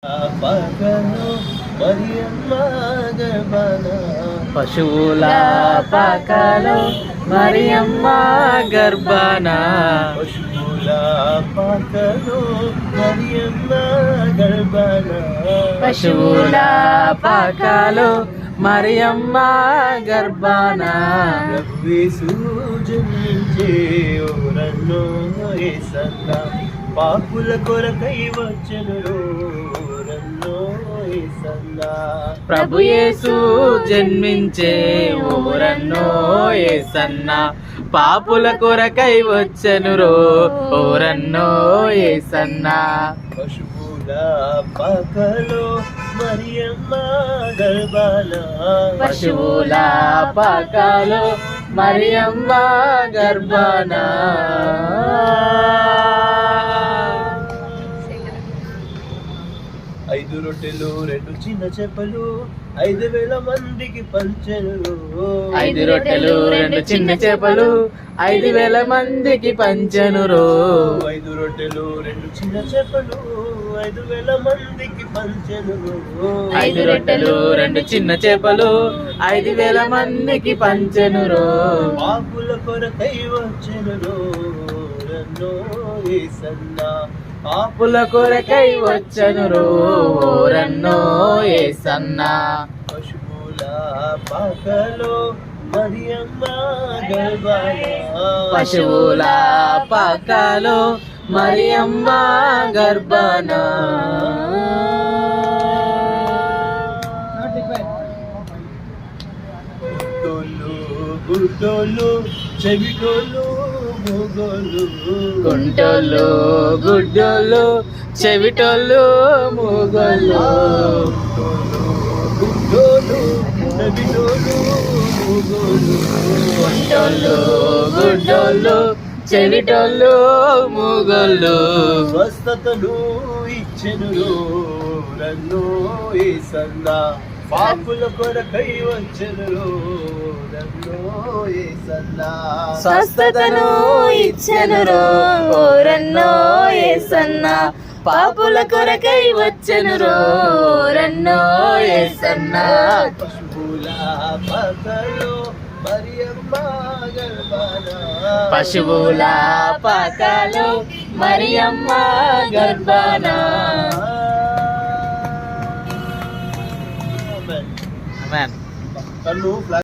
పాకలో మరియమ్మ గర్భాన పశువుల పాకలో మరియమ్మ గర్భాన పశువుల పాకలో మరియమ్మ గర్భాన పశువుల పాకలో మరియమ్మ గర్భాన యేసు జన్మించే ఓరన్నో యేసన్న పాపుల కొరకై వచ్చెను ఓరన్నో యేసన్న ప్రభు యేసు జన్మించే ఓరన్నో యేసన్న పాపుల కొరకై వచ్చెను ఓరన్నో యేసన్న పశువుల పాకలో మరియమ్మ గర్భాన పశువుల పాకలో మరియమ్మ గర్భాన 5 రొట్టెలు 2 చిన్న చేపలు 5,000 మందికి పంచెను 5 రొట్టెలు 2 చిన్న చేపలు 5,000 మందికి పంచెను 5 రొట్టెలు 2 చిన్న చేపలు 5,000 మందికి పంచెను 5 రొట్టెలు 2 చిన్న చేపలు 5,000 మందికి పంచెను పాపుల కొరకై వచ్చెను రన్నో యేసన్న పాపుల కొరకై వచ్చెను ఓరన్నో యేసన్న పశువుల పాకలో మరియమ్మ గర్భాన పశువుల పాకలో మరియమ్మ గర్భాన గుడ్డోళ్ళు చెవిటోళ్ళు మూగోళ్ళు గుంటోళ్ళు గుడ్డోళ్ళు చెవిటోళ్ళు మూగోళ్ళు గుడ్డోళ్ళు చెవిటోళ్ళు మూగోళ్ళు గుంటోళ్ళు గుడ్డోళ్ళు చెవిటోళ్ళు మూగోళ్ళు స్వస్థతను ఇచ్చెను నన్ను యేసన్న పాపుల కొరకై వచ్చెను నన్ను యేసన్న స్వస్థతను ఇచ్చెను ఓరన్నో యేసన్న పాపుల కొరకై వచ్చెను ఓరన్నో యేసన్న పశువుల పాకలో మరియమ్మ గర్భాన పశువుల పాకలో మరియమ్మ గర్భాన ఆమేన్. కన్ను